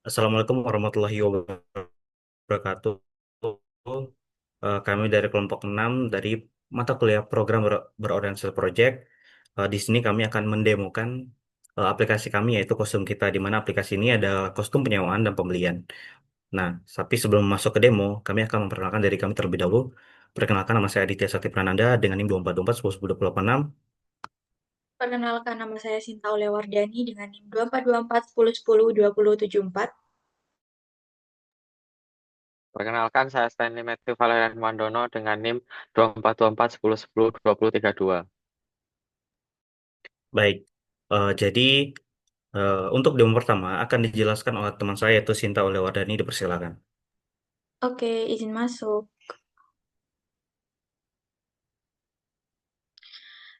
Assalamualaikum warahmatullahi wabarakatuh. Kami dari kelompok 6 dari mata kuliah program berorientasi project. Di sini kami akan mendemokan aplikasi kami yaitu kostum kita, di mana aplikasi ini ada kostum penyewaan dan pembelian. Nah, tapi sebelum masuk ke demo, kami akan memperkenalkan diri kami terlebih dahulu. Perkenalkan, nama saya Aditya Sakti Prananda dengan NIM 244 Perkenalkan, nama saya Sinta Olewardani dengan NIM 2424 1010 2074. Perkenalkan, saya Stanley Matthew Valerian Mandono dengan NIM 2424 1010 2032. Baik, jadi untuk demo pertama akan dijelaskan oleh teman saya yaitu Sinta Olewardani, dipersilakan. Oke, izin masuk.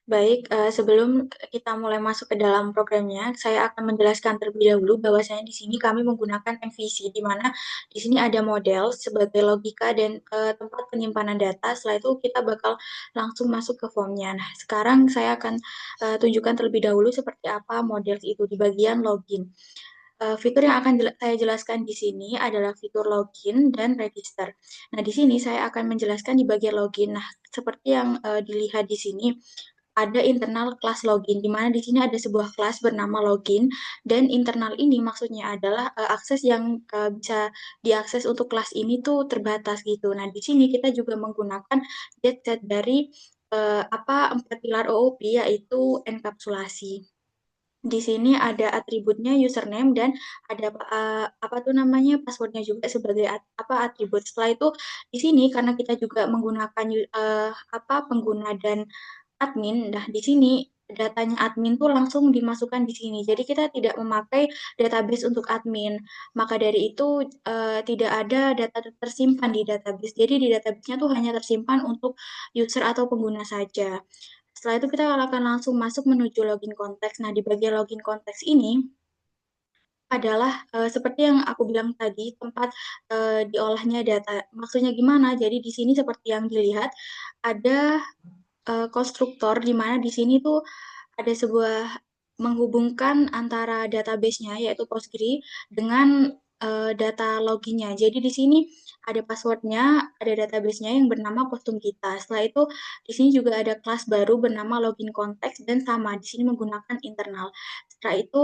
Baik, sebelum kita mulai masuk ke dalam programnya, saya akan menjelaskan terlebih dahulu bahwasanya di sini kami menggunakan MVC, di mana di sini ada model sebagai logika dan tempat penyimpanan data. Setelah itu kita bakal langsung masuk ke formnya. Nah, sekarang saya akan tunjukkan terlebih dahulu seperti apa model itu di bagian login. Fitur yang akan saya jelaskan di sini adalah fitur login dan register. Nah, di sini saya akan menjelaskan di bagian login. Nah, seperti yang dilihat di sini, ada internal kelas login, di mana di sini ada sebuah kelas bernama login, dan internal ini maksudnya adalah akses yang bisa diakses untuk kelas ini tuh terbatas gitu. Nah, di sini kita juga menggunakan dataset dari empat pilar OOP, yaitu enkapsulasi. Di sini ada atributnya username dan ada apa tuh namanya passwordnya juga sebagai atribut. Setelah itu di sini karena kita juga menggunakan pengguna dan admin. Nah, di sini datanya admin tuh langsung dimasukkan di sini. Jadi kita tidak memakai database untuk admin. Maka dari itu tidak ada data tersimpan di database. Jadi di database-nya tuh hanya tersimpan untuk user atau pengguna saja. Setelah itu kita akan langsung masuk menuju login konteks. Nah, di bagian login konteks ini adalah seperti yang aku bilang tadi, tempat diolahnya data. Maksudnya gimana? Jadi di sini seperti yang dilihat ada konstruktor di mana di sini tuh ada sebuah menghubungkan antara database-nya yaitu Postgre dengan data loginnya. Jadi di sini ada passwordnya, ada database-nya yang bernama kostum kita. Setelah itu di sini juga ada kelas baru bernama login context dan sama di sini menggunakan internal. Setelah itu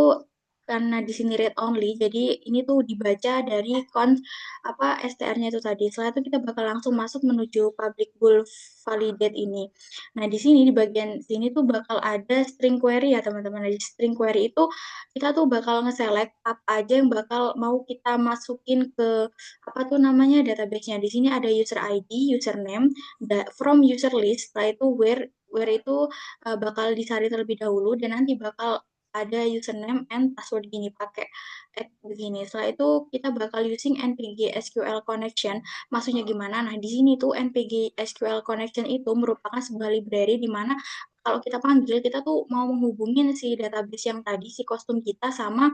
karena di sini read only, jadi ini tuh dibaca dari STR-nya itu tadi. Setelah itu kita bakal langsung masuk menuju public bool validate ini. Nah, di sini di bagian sini tuh bakal ada string query ya, teman-teman. Di string query itu kita tuh bakal nge-select apa aja yang bakal mau kita masukin ke apa tuh namanya database-nya. Di sini ada user ID, username, from user list. Setelah itu where itu bakal dicari terlebih dahulu dan nanti bakal ada username and password gini pakai begini. Setelah itu kita bakal using npg SQL connection. Maksudnya gimana? Nah, di sini tuh npg SQL connection itu merupakan sebuah library di mana kalau kita panggil, kita tuh mau menghubungin si database yang tadi, si kostum kita sama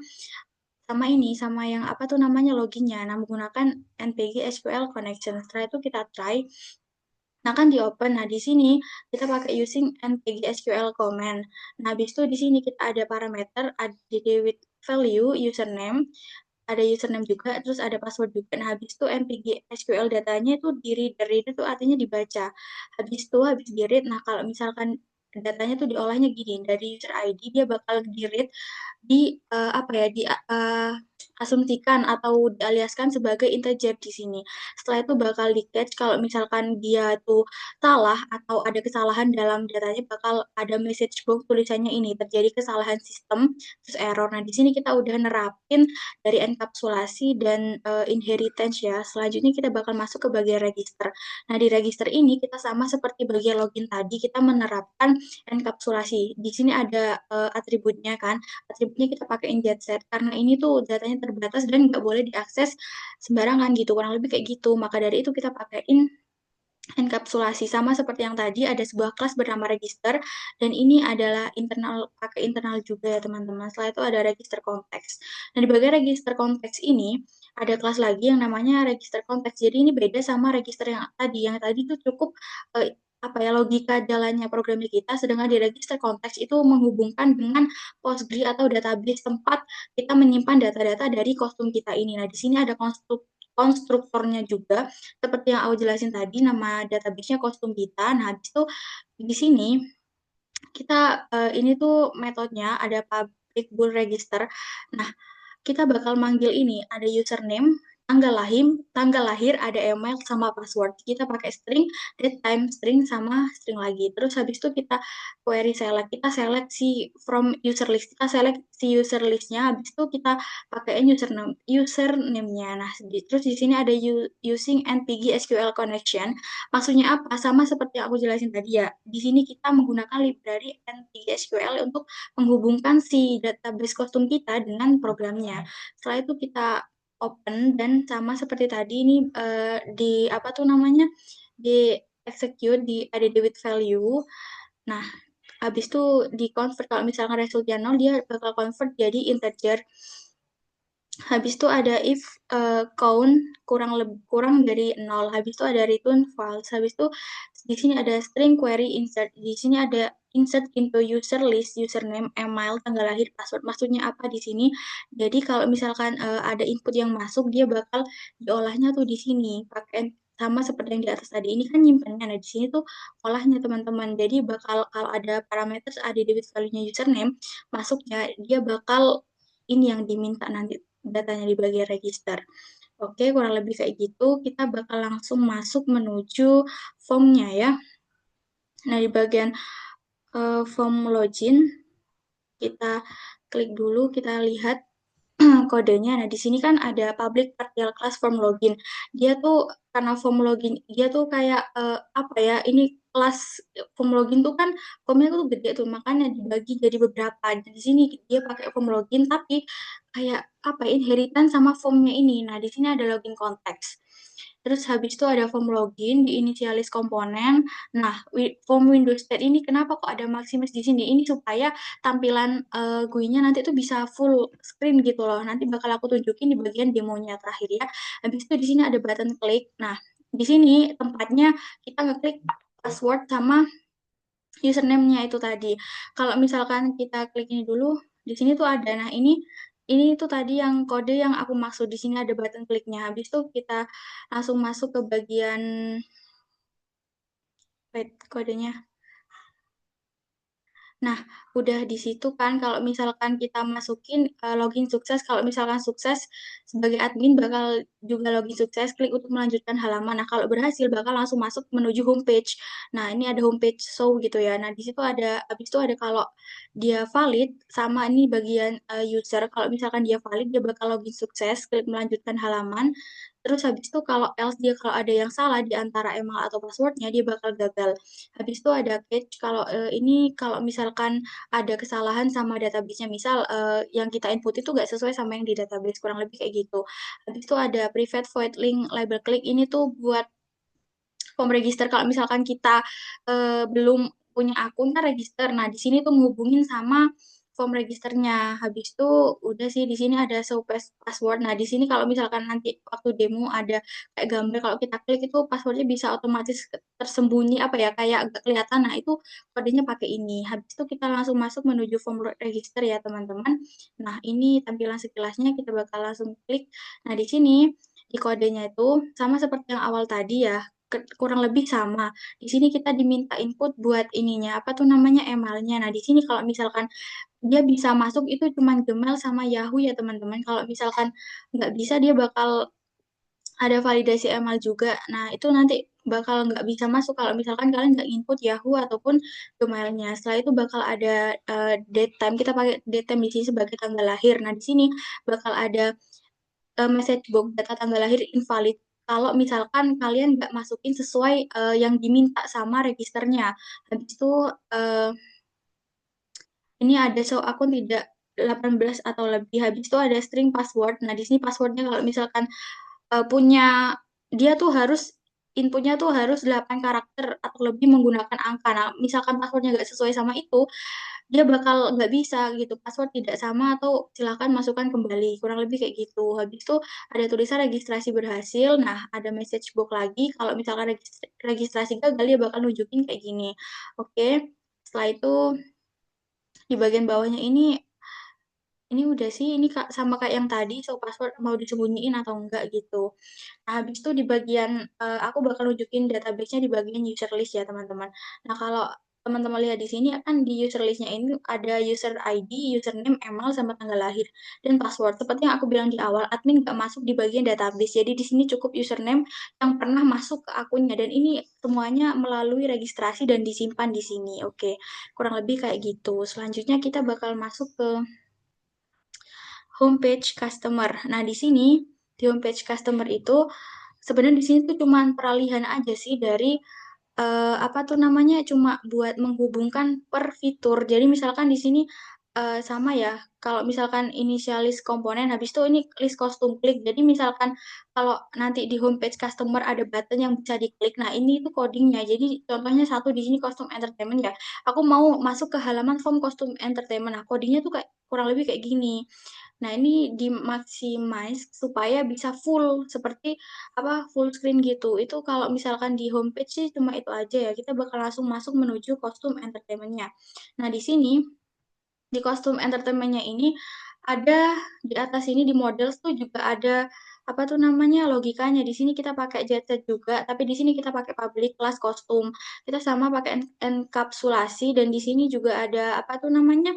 sama ini, sama yang apa tuh namanya loginnya. Nah, menggunakan npg SQL connection. Setelah itu kita try. Nah, kan di open. Nah, di sini kita pakai using npg SQL command. Nah, habis itu di sini kita ada parameter, add with value, username, ada username juga, terus ada password juga. Nah, habis itu npg SQL datanya itu di reader, reader itu artinya dibaca. Habis itu, habis di read, nah kalau misalkan datanya tuh diolahnya gini, dari user ID dia bakal di read, di asumsikan atau dialiaskan sebagai integer di sini. Setelah itu bakal di catch kalau misalkan dia tuh salah atau ada kesalahan dalam datanya bakal ada message box tulisannya ini terjadi kesalahan sistem terus error. Nah, di sini kita udah nerapin dari enkapsulasi dan inheritance ya. Selanjutnya kita bakal masuk ke bagian register. Nah, di register ini kita sama seperti bagian login tadi, kita menerapkan enkapsulasi. Di sini ada atributnya kan. Atributnya kita pakai jet set karena ini tuh datanya terbatas dan nggak boleh diakses sembarangan gitu. Kurang lebih kayak gitu. Maka dari itu kita pakaiin enkapsulasi sama seperti yang tadi ada sebuah kelas bernama register dan ini adalah internal pakai internal juga ya teman-teman. Setelah itu ada register konteks. Nah, di bagian register konteks ini ada kelas lagi yang namanya register konteks. Jadi ini beda sama register yang tadi. Yang tadi itu cukup apa ya logika jalannya programnya kita, sedangkan di register konteks itu menghubungkan dengan Postgre atau database tempat kita menyimpan data-data dari kostum kita ini. Nah, di sini ada konstruktornya juga, seperti yang aku jelasin tadi, nama database-nya kostum kita. Nah, habis itu di sini kita ini tuh metodenya ada public bool register. Nah, kita bakal manggil ini ada username, tanggal lahir, ada email sama password. Kita pakai string, date time, string sama string lagi. Terus habis itu kita query select, kita select si from user list, kita select si user listnya. Habis itu kita pakaiin username-nya. Nah, terus di sini ada using NPG SQL connection. Maksudnya apa? Sama seperti yang aku jelasin tadi ya. Di sini kita menggunakan library NPG SQL untuk menghubungkan si database kostum kita dengan programnya. Setelah itu kita open dan sama seperti tadi ini di apa tuh namanya di execute di add with value. Nah, habis itu di convert kalau misalkan resultnya 0 dia bakal convert jadi integer. Habis itu ada if count kurang dari 0. Habis itu ada return false. Habis itu di sini ada string query insert. Di sini ada insert into user list, username, email, tanggal lahir, password. Maksudnya apa di sini? Jadi kalau misalkan ada input yang masuk, dia bakal diolahnya tuh di sini pakai sama seperti yang di atas tadi. Ini kan nyimpannya. Nah, di sini tuh olahnya teman-teman. Jadi bakal kalau ada parameter ada di value-nya username masuknya, dia bakal ini yang diminta nanti datanya di bagian register. Oke, kurang lebih kayak gitu. Kita bakal langsung masuk menuju formnya ya. Nah, di bagian form login, kita klik dulu, kita lihat kodenya. Nah, di sini kan ada public partial class form login. Dia tuh karena form login, dia tuh kayak apa ya? Ini kelas form login tuh kan formnya tuh gede tuh, makanya dibagi jadi beberapa. Di sini dia pakai form login, tapi kayak apa ya, inheritance sama formnya ini. Nah, di sini ada login konteks. Terus habis itu ada form login di initialis komponen. Nah, form Windows 10 ini kenapa kok ada Maximus di sini? Ini supaya tampilan GUI-nya nanti tuh bisa full screen gitu loh. Nanti bakal aku tunjukin di bagian demonya terakhir ya. Habis itu di sini ada button klik. Nah, di sini tempatnya kita ngeklik password sama username-nya itu tadi. Kalau misalkan kita klik ini dulu, di sini tuh ada. Nah, ini tuh tadi yang kode yang aku maksud. Di sini ada button kliknya. Habis itu kita langsung masuk ke bagian wait, kodenya. Nah, udah di situ kan kalau misalkan kita masukin login sukses, kalau misalkan sukses sebagai admin bakal juga login sukses, klik untuk melanjutkan halaman. Nah, kalau berhasil bakal langsung masuk menuju homepage. Nah, ini ada homepage show gitu ya. Nah, di situ ada habis itu ada kalau dia valid sama ini bagian user. Kalau misalkan dia valid dia bakal login sukses, klik melanjutkan halaman. Terus habis itu kalau else dia kalau ada yang salah di antara email atau passwordnya dia bakal gagal. Habis itu ada catch kalau ini kalau misalkan ada kesalahan sama database-nya, misal yang kita input itu nggak sesuai sama yang di database, kurang lebih kayak gitu. Habis itu ada private void link label click, ini tuh buat form register kalau misalkan kita belum punya akun kan register. Nah, di sini tuh menghubungin sama form registernya. Habis itu udah sih di sini ada show password. Nah, di sini kalau misalkan nanti waktu demo ada kayak gambar kalau kita klik itu passwordnya bisa otomatis tersembunyi apa ya kayak nggak kelihatan. Nah, itu kodenya pakai ini. Habis itu kita langsung masuk menuju form register ya, teman-teman. Nah, ini tampilan sekilasnya kita bakal langsung klik. Nah, di sini di kodenya itu sama seperti yang awal tadi ya, kurang lebih sama. Di sini kita diminta input buat ininya, apa tuh namanya emailnya. Nah, di sini kalau misalkan dia bisa masuk itu cuma Gmail sama Yahoo ya teman-teman. Kalau misalkan nggak bisa dia bakal ada validasi email juga. Nah, itu nanti bakal nggak bisa masuk kalau misalkan kalian nggak input Yahoo ataupun Gmailnya. Setelah itu bakal ada date time. Kita pakai date time di sini sebagai tanggal lahir. Nah, di sini bakal ada message box data tanggal lahir invalid kalau misalkan kalian nggak masukin sesuai yang diminta sama registernya. Habis itu eh, ini ada show akun tidak 18 atau lebih. Habis itu ada string password. Nah, di sini passwordnya kalau misalkan punya dia tuh harus inputnya tuh harus 8 karakter atau lebih menggunakan angka. Nah, misalkan passwordnya nggak sesuai sama itu, dia bakal nggak bisa gitu, password tidak sama atau silakan masukkan kembali, kurang lebih kayak gitu. Habis itu ada tulisan registrasi berhasil, nah ada message box lagi, kalau misalkan registrasi gagal dia bakal nunjukin kayak gini. Oke, setelah itu di bagian bawahnya ini udah sih, ini sama kayak yang tadi, so password mau disembunyiin atau enggak gitu. Nah, habis itu di bagian, aku bakal nunjukin database-nya di bagian user list ya, teman-teman. Nah, kalau teman-teman lihat di sini kan di user list-nya ini ada user ID, username, email, sama tanggal lahir, dan password. Seperti yang aku bilang di awal, admin nggak masuk di bagian database. Jadi di sini cukup username yang pernah masuk ke akunnya, dan ini semuanya melalui registrasi dan disimpan di sini. Oke, kurang lebih kayak gitu. Selanjutnya kita bakal masuk ke homepage customer. Nah, di sini di homepage customer itu sebenarnya di sini tuh cuma peralihan aja sih dari apa tuh namanya, cuma buat menghubungkan per fitur. Jadi misalkan di sini sama ya. Kalau misalkan inisialis komponen, habis itu ini list custom klik. Jadi misalkan kalau nanti di homepage customer ada button yang bisa diklik. Nah, ini itu codingnya. Jadi contohnya satu di sini custom entertainment ya. Aku mau masuk ke halaman form custom entertainment. Nah, codingnya tuh kayak kurang lebih kayak gini. Nah, ini di maximize supaya bisa full seperti apa, full screen gitu. Itu kalau misalkan di homepage sih cuma itu aja ya. Kita bakal langsung masuk menuju kostum entertainment-nya. Nah, di sini di kostum entertainment-nya ini ada di atas ini di models tuh juga ada apa tuh namanya, logikanya. Di sini kita pakai jet set juga, tapi di sini kita pakai public class kostum. Kita sama pakai enkapsulasi, dan di sini juga ada apa tuh namanya,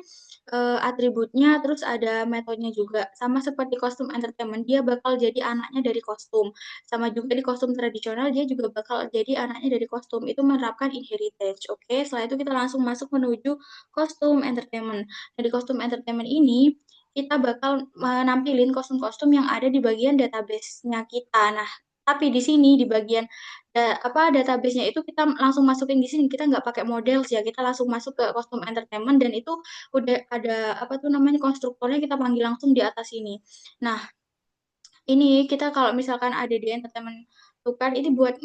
atributnya, terus ada metodenya juga. Sama seperti kostum entertainment, dia bakal jadi anaknya dari kostum. Sama juga di kostum tradisional, dia juga bakal jadi anaknya dari kostum. Itu menerapkan inheritance. Oke, setelah itu kita langsung masuk menuju kostum entertainment. Nah, di kostum entertainment ini kita bakal menampilin kostum-kostum yang ada di bagian database-nya kita. Nah, tapi di sini di bagian apa database-nya itu kita langsung masukin di sini. Kita nggak pakai model ya, kita langsung masuk ke kostum entertainment, dan itu udah ada apa tuh namanya, konstruktornya kita panggil langsung di atas ini. Nah, ini kita kalau misalkan ada di entertainment tuh kan ini buat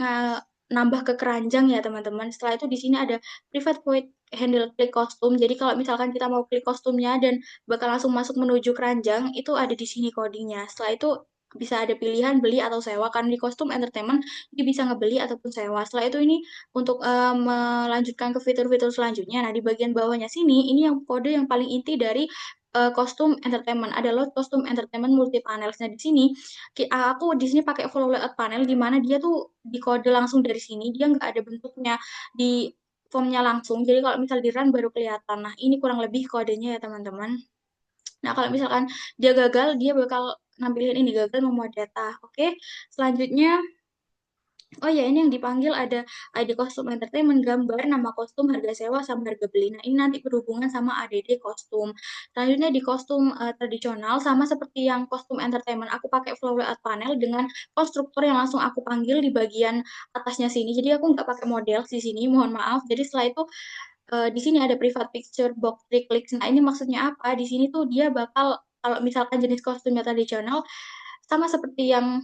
nambah ke keranjang ya, teman-teman. Setelah itu di sini ada private void handle klik kostum. Jadi kalau misalkan kita mau klik kostumnya dan bakal langsung masuk menuju keranjang, itu ada di sini codingnya. Setelah itu bisa ada pilihan beli atau sewa. Karena di kostum entertainment dia bisa ngebeli ataupun sewa. Setelah itu ini untuk melanjutkan ke fitur-fitur selanjutnya. Nah, di bagian bawahnya sini ini yang kode yang paling inti dari kostum entertainment, ada load kostum entertainment multi panels. Nah, di sini aku di sini pakai follow layout panel, di mana dia tuh dikode langsung dari sini, dia nggak ada bentuknya di formnya langsung. Jadi kalau misal di run baru kelihatan. Nah, ini kurang lebih kodenya ya, teman-teman. Nah, kalau misalkan dia gagal, dia bakal nampilin ini gagal memuat data. Oke, selanjutnya, oh ya, ini yang dipanggil ada ID kostum entertainment, gambar, nama kostum, harga sewa, sama harga beli. Nah, ini nanti berhubungan sama ADD kostum. Selanjutnya di kostum tradisional, sama seperti yang kostum entertainment, aku pakai flow layout panel dengan konstruktor yang langsung aku panggil di bagian atasnya sini. Jadi aku nggak pakai model di sini, mohon maaf. Jadi setelah itu di sini ada private picture box three clicks. Nah, ini maksudnya apa? Di sini tuh dia bakal, kalau misalkan jenis kostumnya tradisional, sama seperti yang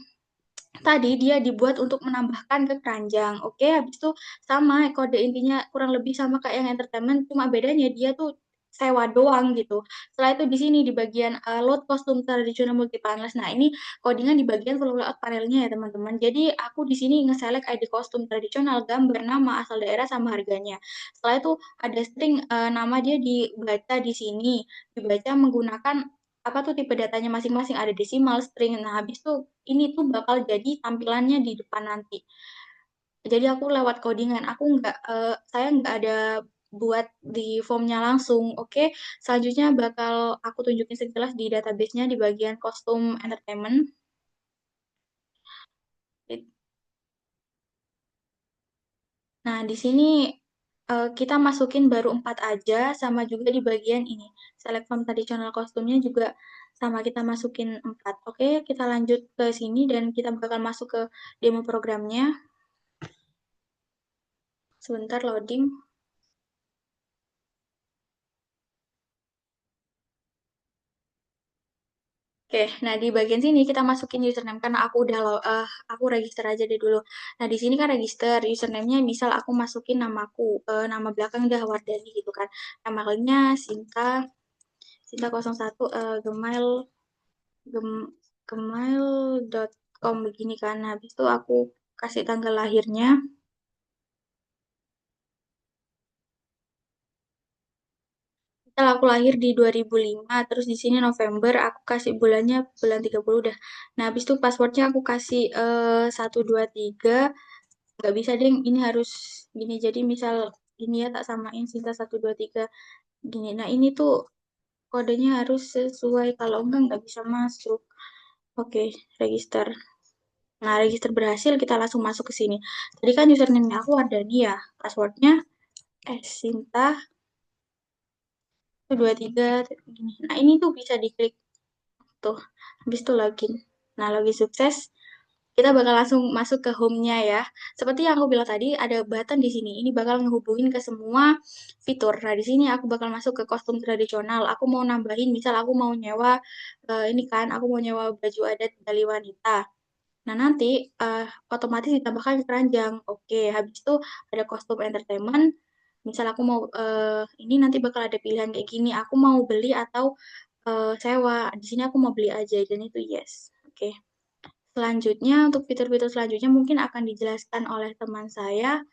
tadi dia dibuat untuk menambahkan ke keranjang. Oke, habis itu sama kode intinya kurang lebih sama kayak yang entertainment, cuma bedanya dia tuh sewa doang gitu. Setelah itu di sini di bagian load kostum tradisional multi panels. Nah, ini codingan di bagian full layout panelnya ya, teman-teman. Jadi aku di sini nge-select ID kostum tradisional, gambar, nama, asal daerah, sama harganya. Setelah itu ada string, nama dia dibaca di sini, dibaca menggunakan apa tuh tipe datanya masing-masing, ada desimal, string. Nah, habis tuh ini tuh bakal jadi tampilannya di depan nanti. Jadi aku lewat codingan, saya nggak ada buat di formnya langsung. Oke, selanjutnya bakal aku tunjukin sekilas di database-nya di bagian kostum entertainment. Nah, di sini kita masukin baru 4 aja, sama juga di bagian ini. Select from traditional kostumnya juga sama kita masukin 4. Oke, kita lanjut ke sini dan kita bakal masuk ke demo programnya. Sebentar loading. Oke, nah di bagian sini kita masukin username karena aku register aja deh dulu. Nah di sini kan register username-nya misal aku masukin namaku, nama belakang udah Wardani gitu kan. Nama lainnya Sinta 01 Gmail gem, gmail.com begini kan. Nah, habis itu aku kasih tanggal lahirnya. Misal aku lahir di 2005, terus di sini November, aku kasih bulannya bulan 30 udah. Nah, habis itu passwordnya aku kasih 123. Nggak bisa deh, ini harus gini. Jadi misal gini ya, tak samain Sinta 123 gini. Nah, ini tuh kodenya harus sesuai. Kalau enggak, nggak bisa masuk. Oke, register. Nah, register berhasil, kita langsung masuk ke sini. Tadi kan username aku ada nih ya. Passwordnya Sinta 123 gini. Nah, ini tuh bisa diklik tuh. Habis itu login. Nah, login sukses. Kita bakal langsung masuk ke home-nya ya. Seperti yang aku bilang tadi, ada button di sini. Ini bakal ngehubungin ke semua fitur. Nah, di sini aku bakal masuk ke kostum tradisional. Aku mau nambahin, misal aku mau nyewa, ini kan, aku mau nyewa baju adat Bali wanita. Nah, nanti otomatis ditambahkan keranjang. Oke, habis itu ada kostum entertainment. Misal aku mau ini nanti bakal ada pilihan kayak gini. Aku mau beli atau sewa. Di sini aku mau beli aja dan itu yes. Oke. Selanjutnya untuk fitur-fitur selanjutnya mungkin akan dijelaskan oleh teman saya,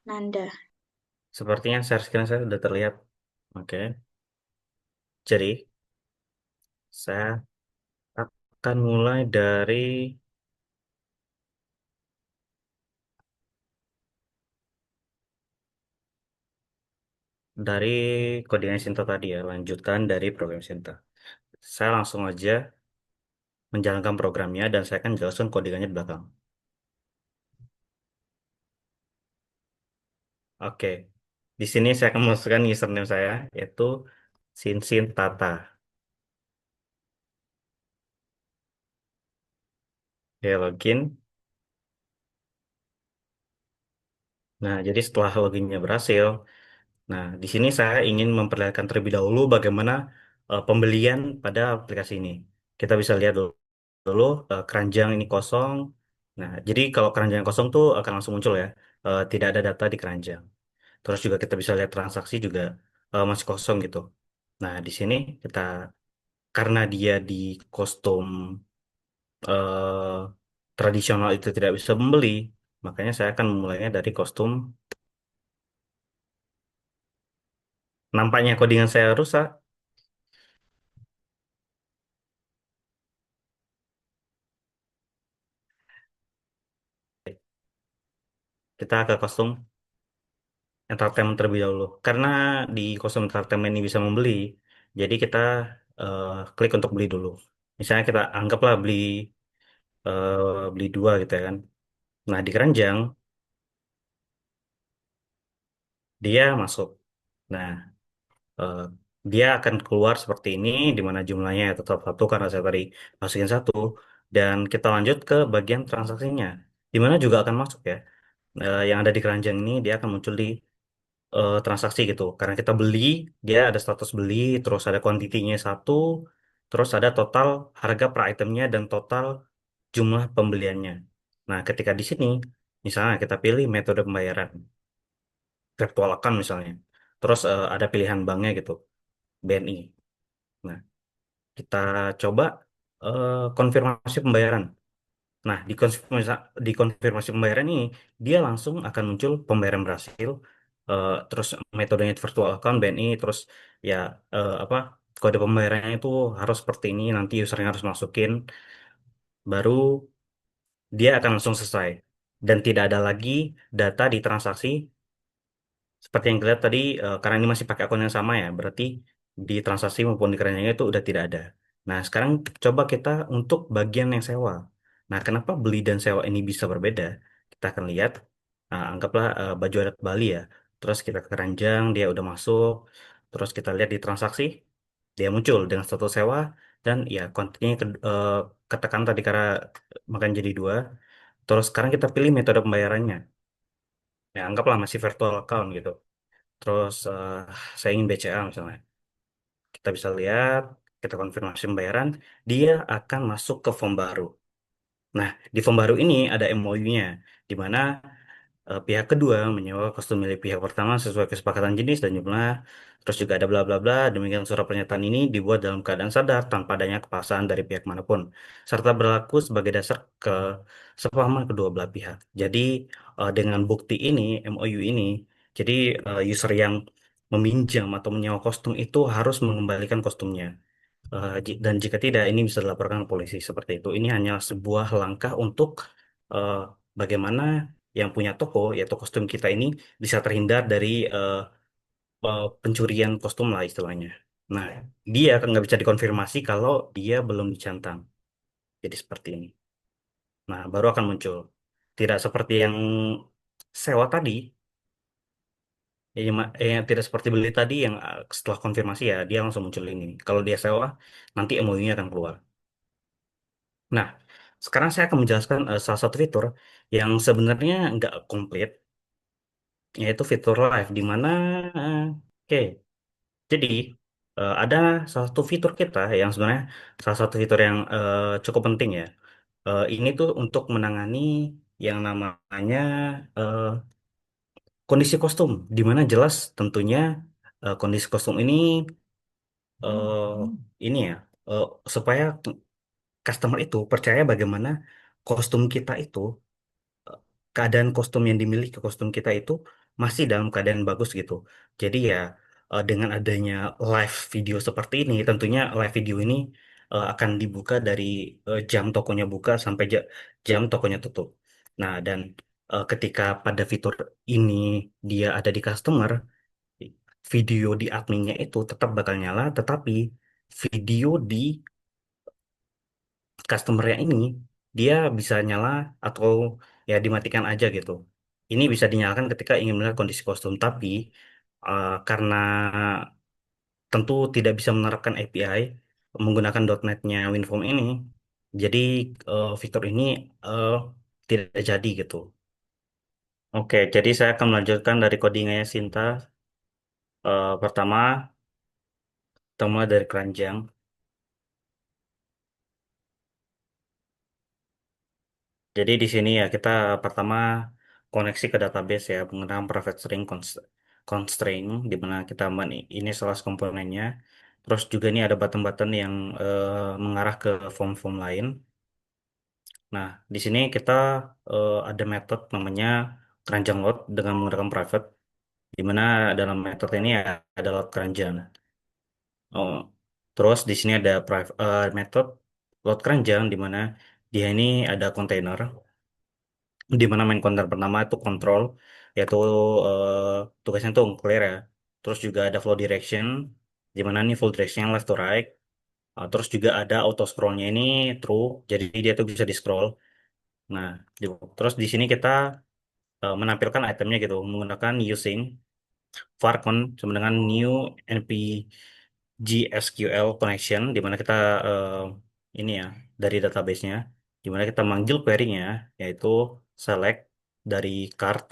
Nanda. Sepertinya share screen saya sudah terlihat. Oke, jadi saya akan mulai dari codingan Sinta tadi ya, lanjutan dari program Sinta. Saya langsung aja menjalankan programnya dan saya akan jelaskan codingannya di belakang. Oke, di sini saya akan memasukkan username saya yaitu Sinsin Tata. Oke, login. Nah, jadi setelah loginnya berhasil, nah di sini saya ingin memperlihatkan terlebih dahulu bagaimana pembelian pada aplikasi ini. Kita bisa lihat dulu keranjang ini kosong. Nah, jadi kalau keranjang kosong tuh akan langsung muncul ya, tidak ada data di keranjang. Terus juga kita bisa lihat transaksi juga masih kosong gitu. Nah, di sini kita karena dia di kostum eh, tradisional itu tidak bisa membeli, makanya saya akan memulainya dari kostum. Nampaknya codingan saya rusak. Kita ke kostum entertainment terlebih dahulu. Karena di kostum entertainment ini bisa membeli, jadi kita eh, klik untuk beli dulu. Misalnya kita anggaplah beli dua gitu ya kan. Nah, di keranjang dia masuk. Nah, eh, dia akan keluar seperti ini, di mana jumlahnya tetap satu karena saya tadi masukin satu. Dan kita lanjut ke bagian transaksinya, di mana juga akan masuk ya. Yang ada di keranjang ini dia akan muncul di transaksi gitu. Karena kita beli, dia ada status beli, terus ada kuantitinya satu, terus ada total harga per itemnya dan total jumlah pembeliannya. Nah, ketika di sini, misalnya kita pilih metode pembayaran, virtual account misalnya, terus ada pilihan banknya gitu, BNI. Nah, kita coba konfirmasi pembayaran. Nah, di konfirmasi pembayaran ini, dia langsung akan muncul pembayaran berhasil, terus metodenya virtual account BNI, terus ya apa kode pembayarannya itu harus seperti ini, nanti usernya harus masukin, baru dia akan langsung selesai. Dan tidak ada lagi data di transaksi seperti yang dilihat tadi, karena ini masih pakai akun yang sama ya, berarti di transaksi maupun di keranjangnya itu udah tidak ada. Nah, sekarang coba kita untuk bagian yang sewa. Nah, kenapa beli dan sewa ini bisa berbeda? Kita akan lihat, anggaplah baju adat Bali ya. Terus kita ke keranjang, dia udah masuk. Terus kita lihat di transaksi, dia muncul dengan status sewa dan ya kontennya ketekan tadi karena makan jadi dua. Terus sekarang kita pilih metode pembayarannya. Ya, anggaplah masih virtual account gitu. Terus saya ingin BCA misalnya. Kita bisa lihat. kita konfirmasi pembayaran, dia akan masuk ke form baru. Nah, di form baru ini ada MOU-nya, di mana pihak kedua menyewa kostum milik pihak pertama sesuai kesepakatan jenis dan jumlah. Terus juga ada bla bla bla. Demikian surat pernyataan ini dibuat dalam keadaan sadar tanpa adanya kepaksaan dari pihak manapun, serta berlaku sebagai dasar kesepahaman kedua belah pihak. Jadi dengan bukti ini, MOU ini, jadi user yang meminjam atau menyewa kostum itu harus mengembalikan kostumnya. Dan jika tidak, ini bisa dilaporkan ke polisi seperti itu. Ini hanya sebuah langkah untuk eh, bagaimana yang punya toko, yaitu kostum kita ini, bisa terhindar dari pencurian kostum lah istilahnya. Nah, dia kan nggak bisa dikonfirmasi kalau dia belum dicantang. Jadi seperti ini. Nah, baru akan muncul. Tidak seperti yang sewa tadi, tidak seperti beli tadi yang setelah konfirmasi ya, dia langsung muncul ini. Kalau dia sewa, nanti MOU-nya akan keluar. Nah, sekarang saya akan menjelaskan salah satu fitur yang sebenarnya nggak komplit, yaitu fitur live, di mana, oke, jadi ada salah satu fitur kita yang sebenarnya salah satu fitur yang cukup penting ya. Ini tuh untuk menangani yang namanya eh, kondisi kostum, di mana jelas tentunya kondisi kostum ini ya, eh, supaya customer itu percaya bagaimana kostum kita itu keadaan kostum yang dimiliki kostum kita itu masih dalam keadaan bagus gitu. Jadi ya dengan adanya live video seperti ini, tentunya live video ini akan dibuka dari jam tokonya buka sampai jam tokonya tutup. Nah, dan ketika pada fitur ini dia ada di customer, video di adminnya itu tetap bakal nyala, tetapi video di customernya ini dia bisa nyala atau ya dimatikan aja gitu. Ini bisa dinyalakan ketika ingin melihat kondisi kostum, tapi karena tentu tidak bisa menerapkan API menggunakan .NET-nya WinForm ini, jadi fitur ini eh, tidak jadi gitu. Oke, jadi saya akan melanjutkan dari codingnya Sinta. Pertama, kita mulai dari keranjang. Jadi di sini ya kita pertama koneksi ke database ya menggunakan private string constraint di mana kita ini salah komponennya. Terus juga ini ada button-button yang mengarah ke form-form lain. Nah, di sini kita ada metode namanya keranjang load dengan menggunakan private di mana dalam metode ini ya ada load keranjang. Oh, terus di sini ada metode load keranjang di mana dia ini ada kontainer di mana main counter pertama itu control yaitu tugasnya tuh clear ya, terus juga ada flow direction di mana nih flow direction left to right. Terus juga ada auto scrollnya ini true, jadi dia tuh bisa di scroll. Nah, terus di sini kita menampilkan itemnya gitu menggunakan using varcon sama dengan new npg connection di mana kita ini ya dari database-nya di mana kita manggil query-nya yaitu select dari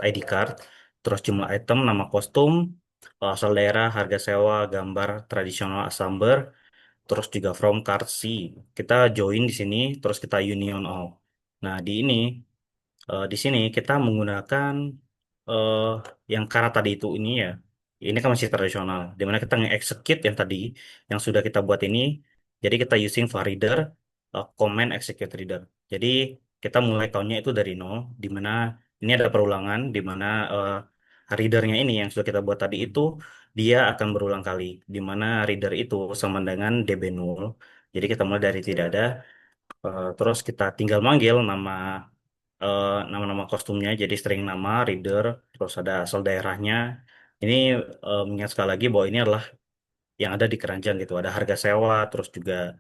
ID card, terus jumlah item, nama kostum, asal daerah, harga sewa, gambar tradisional assembler, terus juga from card C. Kita join di sini, terus kita union all. Nah, di ini di sini kita menggunakan eh, yang cara tadi itu ini ya. Ini kan masih tradisional. Dimana kita nge-execute yang tadi, yang sudah kita buat ini. Jadi kita using var reader, command execute reader. Jadi kita mulai count-nya itu dari nol, di mana ini ada perulangan, di mana readernya ini yang sudah kita buat tadi itu dia akan berulang kali, di mana reader itu sama dengan db nol. Jadi kita mulai dari tidak ada, terus kita tinggal manggil nama-nama kostumnya jadi string nama reader, terus ada asal daerahnya. Ini mengingat sekali lagi bahwa ini adalah yang ada di keranjang gitu, ada harga sewa, terus juga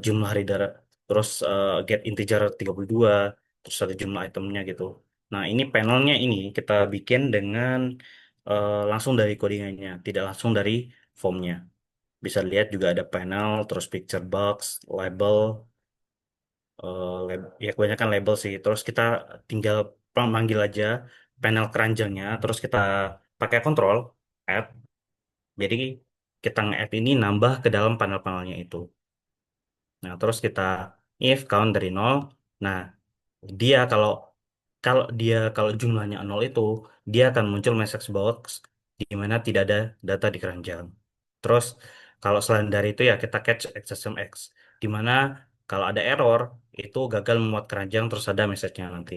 jumlah reader, terus get integer 32, terus ada jumlah itemnya gitu. Nah, ini panelnya ini kita bikin dengan langsung dari codingannya, tidak langsung dari formnya. Bisa lihat juga ada panel, terus picture box, label, ya kebanyakan label sih. Terus kita tinggal panggil aja panel keranjangnya, terus kita pakai kontrol add. Jadi kita nge-add ini nambah ke dalam panel-panelnya itu. Nah, terus kita if count dari nol. Nah, dia kalau jumlahnya nol itu, dia akan muncul message box di mana tidak ada data di keranjang. Terus kalau selain dari itu ya kita catch XSM X di mana kalau ada error itu gagal memuat keranjang terus ada message-nya nanti.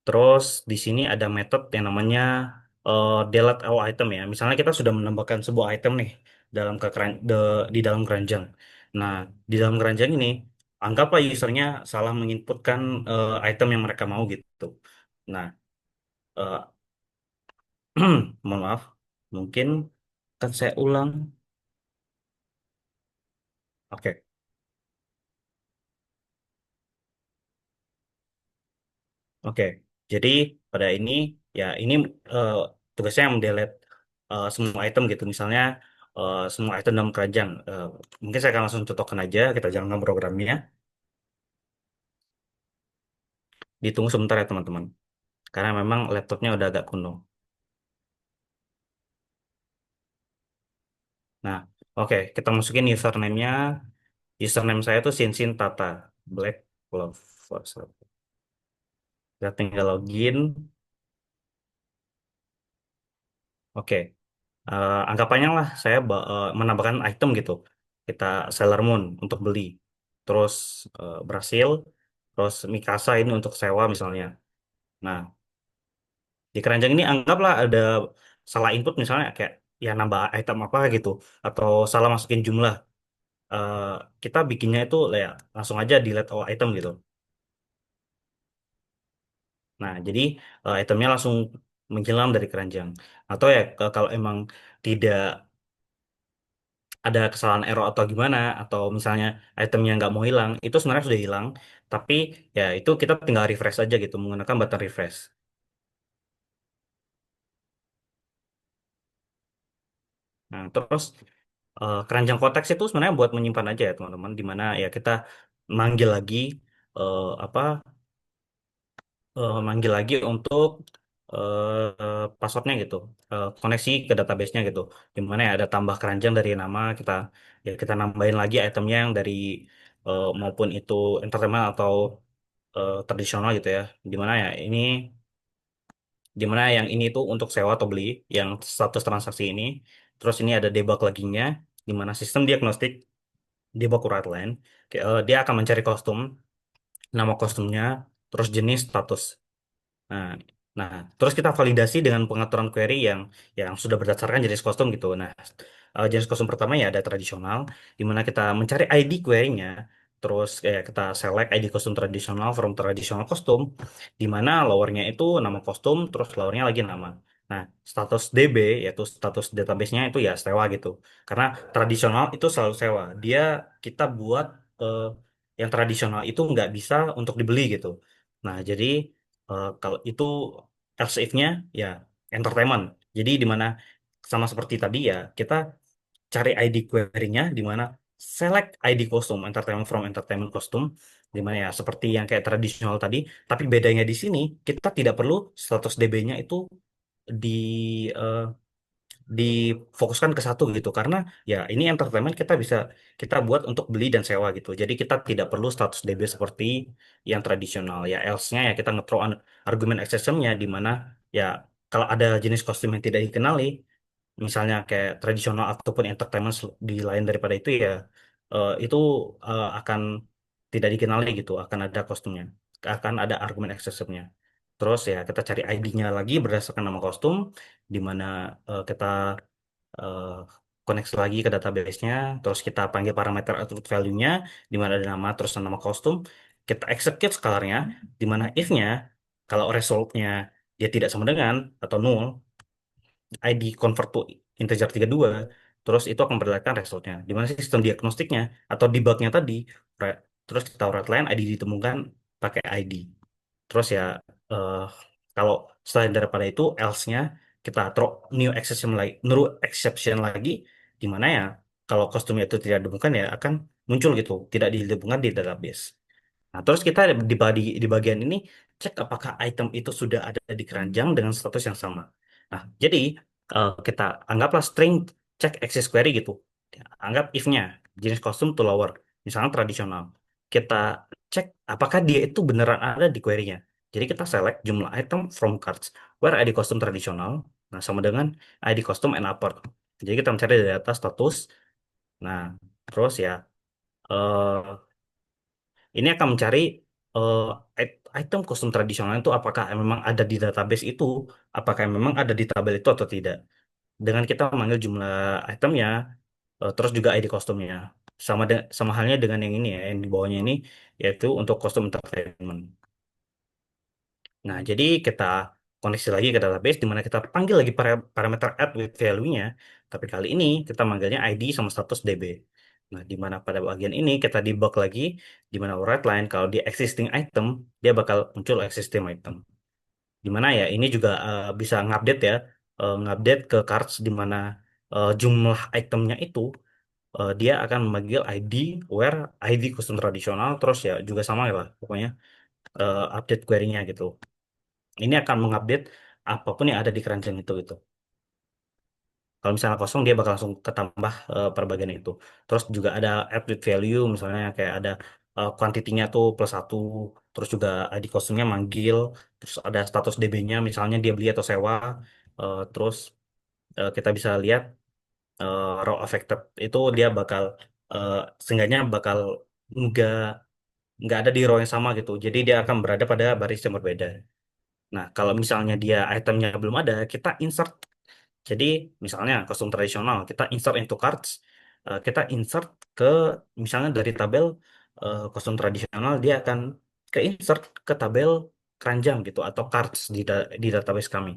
Terus di sini ada metode yang namanya delete all item ya. Misalnya kita sudah menambahkan sebuah item nih di dalam keranjang. Nah, di dalam keranjang ini anggaplah usernya salah menginputkan item yang mereka mau gitu. Nah, eh, mohon maaf, mungkin kan saya ulang. Oke, oke. Jadi pada ini ya ini eh, tugasnya yang mendelete semua item gitu. Misalnya semua item dalam keranjang. Mungkin saya akan langsung contohkan aja. Kita jalankan programnya. Ditunggu sebentar ya teman-teman. Karena memang laptopnya udah agak kuno. Nah, oke. Kita masukin username-nya. Username saya tuh Sinsin Tata. Black Clover. Kita tinggal login. Oke. Anggapannya lah saya menambahkan item gitu. Kita Sailor Moon untuk beli. Terus Brasil. Terus Mikasa ini untuk sewa misalnya. Nah, di keranjang ini anggaplah ada salah input misalnya kayak ya nambah item apa gitu. Atau salah masukin jumlah. Eh, kita bikinnya itu ya langsung aja delete all item gitu. Nah, jadi itemnya langsung menghilang dari keranjang. Atau ya kalau emang tidak ada kesalahan error atau gimana, atau misalnya itemnya nggak mau hilang, itu sebenarnya sudah hilang, tapi ya itu kita tinggal refresh aja gitu, menggunakan button refresh. Nah, terus keranjang konteks itu sebenarnya buat menyimpan aja ya teman-teman, di mana ya kita manggil lagi apa manggil lagi untuk passwordnya gitu, koneksi ke database-nya gitu, di mana ya ada tambah keranjang dari nama kita, ya kita nambahin lagi itemnya yang dari maupun itu entertainment atau tradisional gitu ya, di mana ya ini di mana yang ini tuh untuk sewa atau beli yang status transaksi ini. Terus ini ada debug laginya di mana sistem diagnostik debug right line. Dia akan mencari kostum, nama kostumnya, terus jenis status. Nah, nah, terus kita validasi dengan pengaturan query yang sudah berdasarkan jenis kostum gitu. Nah, jenis kostum pertama ya ada tradisional, di mana kita mencari ID query-nya, terus kayak kita select ID kostum tradisional from tradisional kostum, di mana lowernya itu nama kostum, terus lowernya lagi nama. Nah, status DB yaitu status database-nya itu ya sewa gitu. Karena tradisional itu selalu sewa. Kita buat eh, yang tradisional itu nggak bisa untuk dibeli gitu. Nah, jadi kalau itu else if-nya ya entertainment. Jadi di mana sama seperti tadi ya kita cari ID query-nya di mana select ID kostum entertainment from entertainment kostum di mana ya seperti yang kayak tradisional tadi, tapi bedanya di sini kita tidak perlu status DB-nya itu di eh, difokuskan ke satu gitu karena ya ini entertainment kita buat untuk beli dan sewa gitu. Jadi kita tidak perlu status DB seperti yang tradisional ya. Else-nya ya kita nge-throw argumen exception-nya di mana ya kalau ada jenis kostum yang tidak dikenali misalnya kayak tradisional ataupun entertainment di lain daripada itu ya itu akan tidak dikenali gitu, akan ada kostumnya, akan ada argumen accessornya. Terus ya kita cari ID-nya lagi berdasarkan nama kostum, di mana kita eh, koneksi lagi ke database-nya, terus kita panggil parameter attribute value-nya, di mana ada nama terus nama kostum, kita execute scalarnya, di mana if-nya kalau result-nya dia tidak sama dengan atau null, ID convert to integer 32 terus itu akan berdasarkan resultnya. Di mana sistem diagnostiknya atau debugnya tadi, terus kita redline ID ditemukan pakai ID. Terus ya eh, kalau selain daripada itu else-nya kita throw new exception lagi di mana ya kalau kostumnya itu tidak ditemukan ya akan muncul gitu, tidak ditemukan di database. Nah, terus kita di bagian ini cek apakah item itu sudah ada di keranjang dengan status yang sama. Nah, jadi kita anggaplah string check access query gitu. Anggap if-nya jenis kostum to lower, misalnya tradisional. Kita cek apakah dia itu beneran ada di query-nya. Jadi kita select jumlah item from cards where ID kostum tradisional, nah sama dengan ID kostum and upper. Jadi kita mencari dari data status. Nah, terus ya eh, ini akan mencari eh, item kostum tradisional itu apakah memang ada di database itu, apakah memang ada di tabel itu atau tidak. Dengan kita memanggil jumlah itemnya, terus juga ID kostumnya. Sama halnya dengan yang ini ya, yang di bawahnya ini, yaitu untuk kostum entertainment. Nah, jadi kita koneksi lagi ke database, di mana kita panggil lagi parameter add with value-nya, tapi kali ini kita manggilnya ID sama status DB. Nah, di mana pada bagian ini kita debug lagi, di mana write line kalau di existing item, dia bakal muncul existing item. Di mana ya, ini juga bisa ngupdate ya, ngupdate ke cards di mana jumlah itemnya itu dia akan memanggil ID where ID kostum tradisional terus ya juga sama ya lah pokoknya update query-nya gitu. Ini akan mengupdate apapun yang ada di keranjang itu gitu. Kalau misalnya kosong dia bakal langsung ketambah per bagian itu. Terus juga ada add with value misalnya kayak ada kuantitinya tuh plus satu. Terus juga ID kostumnya manggil. Terus ada status DB-nya misalnya dia beli atau sewa. Terus kita bisa lihat row affected itu dia bakal uh, seenggaknya bakal nggak nggak ada di row yang sama gitu. Jadi dia akan berada pada baris yang berbeda. Nah, kalau misalnya dia itemnya belum ada, kita insert. Jadi misalnya kostum tradisional, kita insert into cards, kita insert ke misalnya dari tabel kostum tradisional dia akan ke insert ke tabel keranjang gitu atau cards di database kami.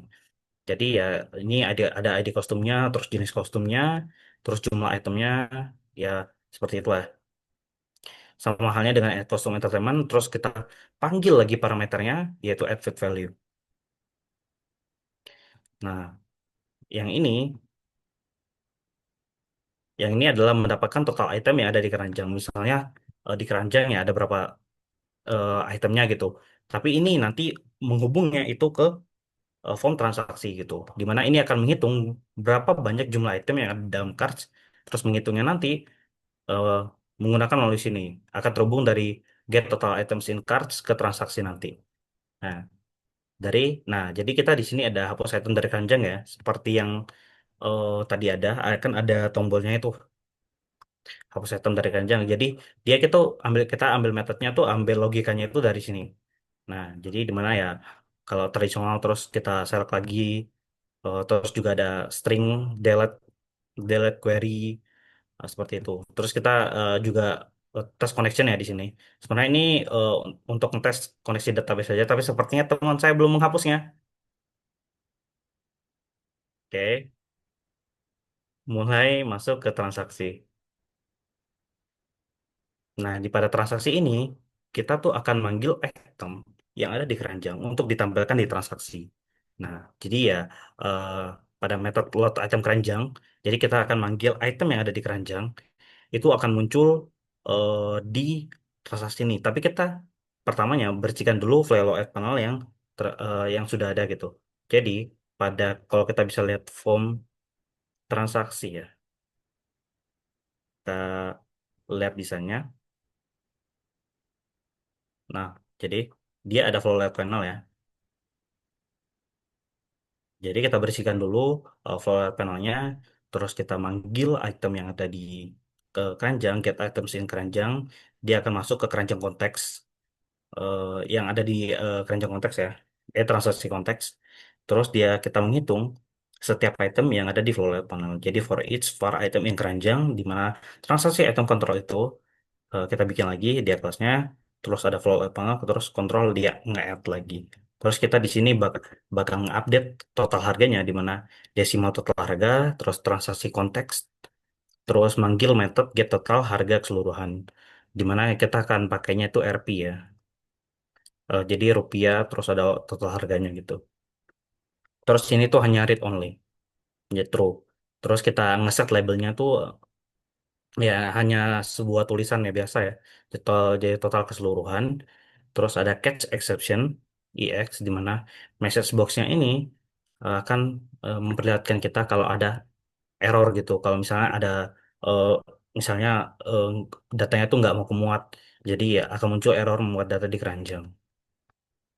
Jadi ya ini ada ID kostumnya, terus jenis kostumnya, terus jumlah itemnya, ya seperti itulah. Sama halnya dengan add custom entertainment, terus kita panggil lagi parameternya, yaitu add fit value. Nah, yang ini, yang ini adalah mendapatkan total item yang ada di keranjang. Misalnya di keranjang ya ada berapa itemnya gitu. Tapi ini nanti menghubungnya itu ke form transaksi gitu. Di mana ini akan menghitung berapa banyak jumlah item yang ada di dalam cards, terus menghitungnya nanti eh, menggunakan melalui sini. Akan terhubung dari get total items in cards ke transaksi nanti. Nah, dari nah jadi kita di sini ada hapus item dari keranjang ya, seperti yang tadi kan ada tombolnya itu hapus item dari keranjang. Jadi kita ambil metodenya tuh ambil logikanya itu dari sini. Nah, jadi di mana ya kalau tradisional terus kita select lagi terus juga ada string delete delete query seperti itu. Terus kita juga tes connection ya di sini. Sebenarnya ini untuk ngetes koneksi database saja, tapi sepertinya teman saya belum menghapusnya. Oke, mulai masuk ke transaksi. Nah, di pada transaksi ini, kita tuh akan manggil item yang ada di keranjang untuk ditampilkan di transaksi. Nah, jadi ya eh, pada metode load item keranjang, jadi kita akan manggil item yang ada di keranjang, itu akan muncul di transaksi ini. Tapi kita pertamanya bersihkan dulu file load panel yang sudah ada gitu. Jadi, kalau kita bisa lihat form transaksi ya, kita lihat desainnya. Nah, jadi dia ada flow layout panel ya. Jadi kita bersihkan dulu flow layout panelnya, terus kita manggil item yang ada di keranjang, get items in keranjang, dia akan masuk ke keranjang konteks eh, yang ada di keranjang konteks ya, transaksi konteks. Terus kita menghitung setiap item yang ada di flow layout panel. Jadi for each var item in keranjang, di mana transaksi item control itu kita bikin lagi dia kelasnya, terus ada flow panel, terus kontrol dia nge-add lagi. Terus kita di sini bakal update total harganya di mana desimal total harga, terus transaksi konteks, terus manggil method get total harga keseluruhan. Di mana kita akan pakainya itu RP ya. Jadi rupiah terus ada total harganya gitu. Terus ini tuh hanya read only, ya true. Terus kita ngeset labelnya tuh ya hanya sebuah tulisan ya biasa ya. Jadi total keseluruhan. Terus ada catch exception EX di mana message box-nya ini akan memperlihatkan kita kalau ada error gitu. Kalau misalnya ada eh, misalnya eh, datanya tuh nggak mau kemuat, jadi ya akan muncul error memuat data di keranjang.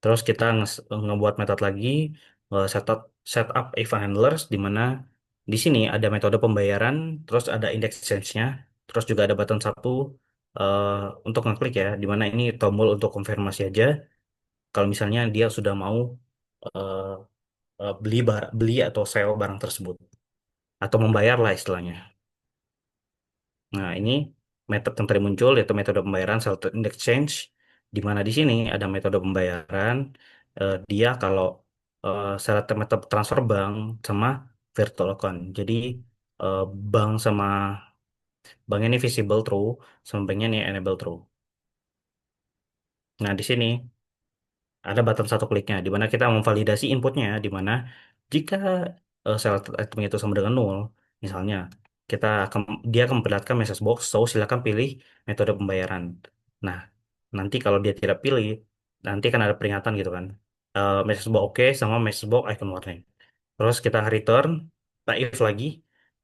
Terus kita ngebuat metode lagi, setup setup event handlers, di mana di sini ada metode pembayaran, terus ada index change-nya, terus juga ada button satu eh, untuk ngeklik ya, di mana ini tombol untuk konfirmasi aja. Kalau misalnya dia sudah mau eh, beli atau sell barang tersebut atau membayar lah istilahnya. Nah, ini metode yang tadi muncul yaitu metode pembayaran Salted Index Change, di mana di sini ada metode pembayaran, dia kalau syarat metode transfer bank sama virtual account. Jadi eh, bank sama bank ini visible true, sama banknya ini enable true. Nah, di sini ada button satu kliknya, di mana kita memvalidasi inputnya, di mana jika selected item itu sama dengan nol, misalnya kita akan dia akan memperlihatkan message box, so silakan pilih metode pembayaran. Nah, nanti kalau dia tidak pilih, nanti akan ada peringatan gitu kan. Message box oke sama message box icon warning. Terus kita return, kita if lagi,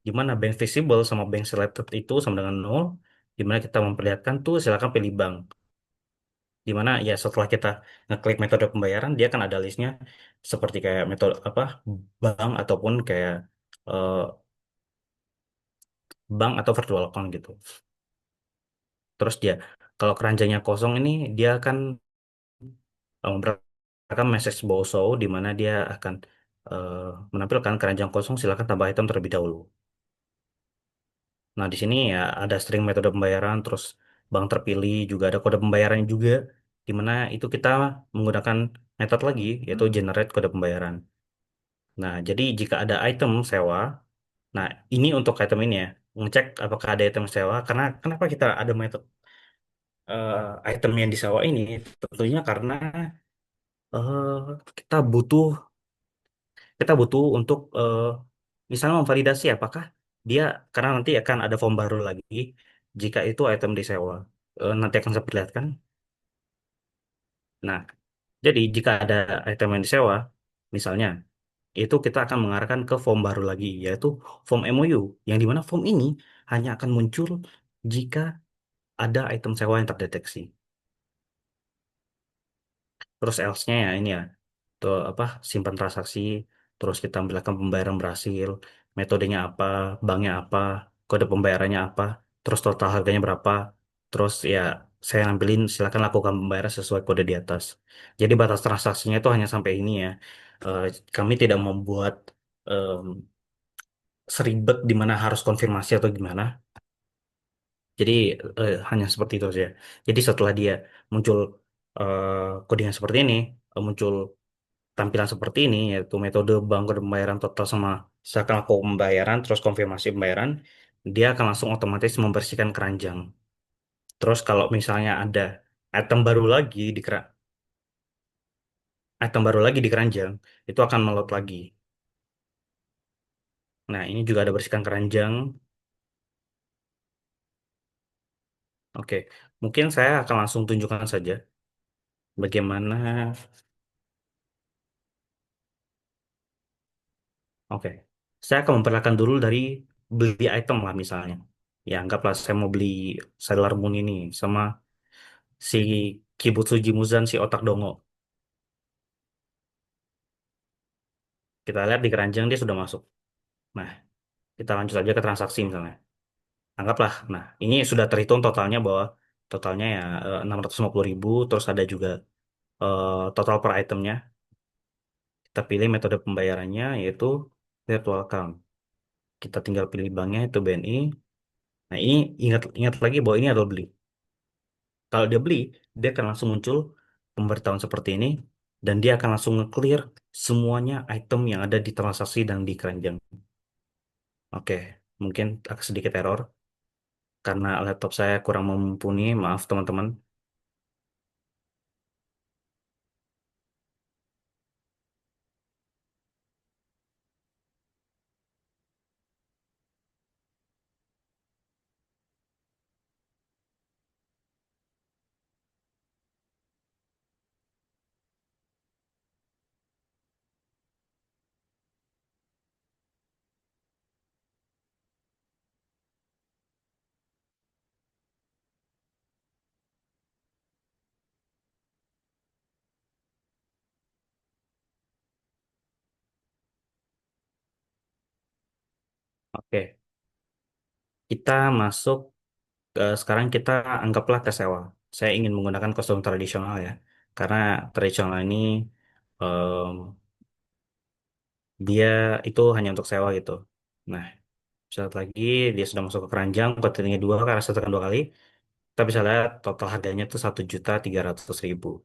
di mana bank visible sama bank selected itu sama dengan nol, di mana kita memperlihatkan tuh silakan pilih bank. Di mana ya setelah kita ngeklik metode pembayaran, dia kan ada listnya seperti kayak metode apa bank ataupun kayak eh, bank atau virtual account gitu. Terus dia kalau keranjangnya kosong ini dia akan memperlihatkan message boso, di mana dia akan eh, menampilkan keranjang kosong silakan tambah item terlebih dahulu. Nah, di sini ya ada string metode pembayaran, terus bank terpilih, juga ada kode pembayaran juga, di mana itu kita menggunakan metode lagi, yaitu generate kode pembayaran. Nah, jadi jika ada item sewa, nah ini untuk item ini ya, ngecek apakah ada item sewa, karena kenapa kita ada metode item yang disewa ini, tentunya karena kita butuh untuk misalnya memvalidasi apakah dia, karena nanti akan ada form baru lagi jika itu item disewa. Nanti akan saya perlihatkan. Nah, jadi jika ada item yang disewa, misalnya itu kita akan mengarahkan ke form baru lagi, yaitu form MOU, yang dimana form ini hanya akan muncul jika ada item sewa yang terdeteksi. Terus else-nya ya ini ya, tuh apa, simpan transaksi, terus kita ambilkan pembayaran berhasil, metodenya apa, banknya apa, kode pembayarannya apa, terus total harganya berapa, terus ya saya nampilin silakan lakukan pembayaran sesuai kode di atas. Jadi batas transaksinya itu hanya sampai ini ya. Eh, Kami tidak membuat em, seribet di mana harus konfirmasi atau gimana. Jadi hanya seperti itu saja. Jadi setelah dia muncul codingan seperti ini, muncul tampilan seperti ini, yaitu metode bank kode pembayaran total sama seakan aku pembayaran, terus konfirmasi pembayaran, dia akan langsung otomatis membersihkan keranjang. Terus kalau misalnya ada item baru lagi di item baru lagi di keranjang, itu akan meload lagi. Nah, ini juga ada bersihkan keranjang. Oke, mungkin saya akan langsung tunjukkan saja bagaimana. Oke, saya akan memperlihatkan dulu dari beli item lah misalnya. Ya, anggaplah saya mau beli Sailor Moon ini sama si Kibutsuji Muzan, si otak dongo. Kita lihat di keranjang dia sudah masuk. Nah, kita lanjut aja ke transaksi misalnya. Anggaplah, nah ini sudah terhitung totalnya bahwa totalnya ya 650.000, terus ada juga total per itemnya. Kita pilih metode pembayarannya yaitu virtual account. Kita tinggal pilih banknya itu BNI. Nah, ini ingat ingat lagi bahwa ini adalah beli. Kalau dia beli, dia akan langsung muncul pemberitahuan seperti ini, dan dia akan langsung nge-clear semuanya item yang ada di transaksi dan di keranjang. Oke, mungkin agak sedikit error karena laptop saya kurang mumpuni, maaf teman-teman. Oke, kita masuk sekarang kita anggaplah ke sewa. Saya ingin menggunakan kostum tradisional ya, karena tradisional ini em, dia itu hanya untuk sewa gitu. Nah, saat lagi dia sudah masuk ke keranjang, kontennya dua, karena setekan dua kali. Kita bisa lihat total harganya itu 1.300.000.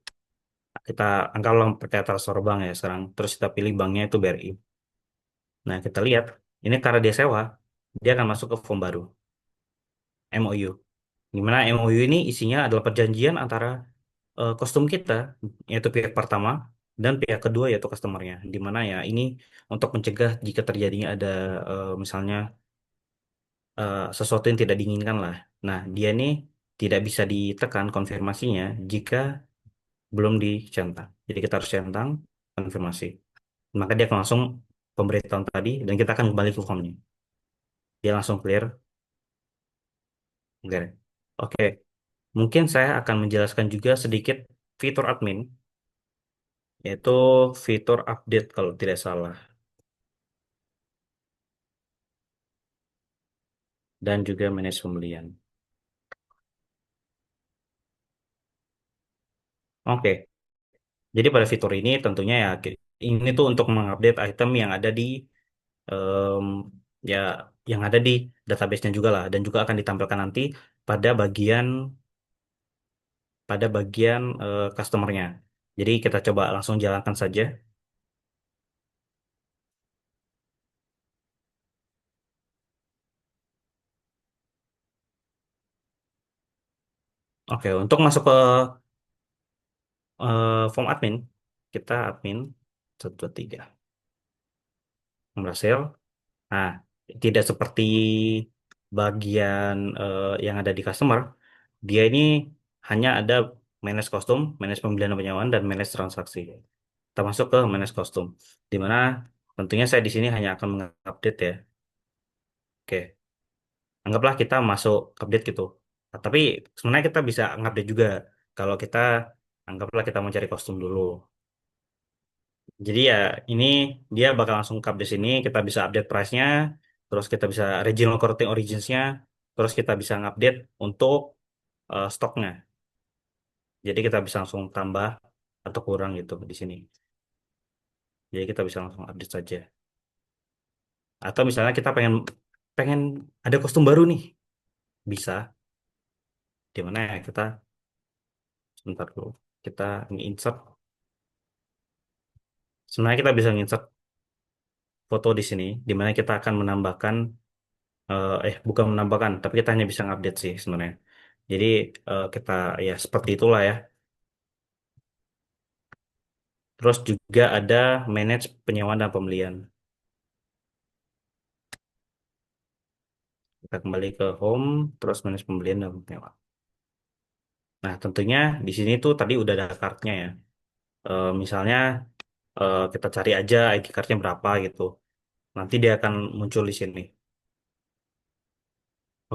Kita anggaplah pakai transfer bank ya sekarang. Terus kita pilih banknya itu BRI. Nah, kita lihat ini karena dia sewa, dia akan masuk ke form baru, MOU. Di mana MOU ini isinya adalah perjanjian antara kostum kita, yaitu pihak pertama, dan pihak kedua yaitu customernya. Di mana ya ini untuk mencegah jika terjadinya ada misalnya sesuatu yang tidak diinginkan lah. Nah, dia ini tidak bisa ditekan konfirmasinya jika belum dicentang. Jadi kita harus centang konfirmasi. Maka dia akan langsung pemberitahuan tadi dan kita akan kembali ke formnya. Dia langsung clear. Clear. Oke, mungkin saya akan menjelaskan juga sedikit fitur admin, yaitu fitur update kalau tidak salah, dan juga manage pembelian. Oke, jadi pada fitur ini tentunya ya ini tuh untuk mengupdate item yang ada di em, ya yang ada di database-nya juga lah, dan juga akan ditampilkan nanti pada bagian customer-nya. Jadi kita coba langsung jalankan saja. Oke, untuk masuk ke form admin, kita admin 1, 2, 3 berhasil. Nah, tidak seperti bagian yang ada di customer, dia ini hanya ada manage kostum, manage pembelian dan penyewaan, dan manage transaksi. Kita masuk ke manage kostum, di mana tentunya saya di sini hanya akan mengupdate ya. Oke, anggaplah kita masuk update gitu. Nah, tapi sebenarnya kita bisa ngupdate juga kalau kita anggaplah kita mau cari kostum dulu. Jadi ya ini dia bakal langsung ke update sini. Kita bisa update price-nya, terus kita bisa regional costing origins-nya, terus kita bisa ngupdate untuk stoknya. Jadi kita bisa langsung tambah atau kurang gitu di sini. Jadi kita bisa langsung update saja. Atau misalnya kita pengen pengen ada kostum baru nih, bisa. Di mana ya kita sebentar dulu. Kita insert. Sebenarnya kita bisa insert foto di sini, di mana kita akan menambahkan, bukan menambahkan, tapi kita hanya bisa update sih sebenarnya. Jadi kita ya seperti itulah ya. Terus juga ada manage penyewaan dan pembelian. Kita kembali ke home, terus manage pembelian dan penyewaan. Nah, tentunya di sini tuh tadi udah ada kartnya ya. Misalnya kita cari aja ID cardnya berapa gitu. Nanti dia akan muncul di sini.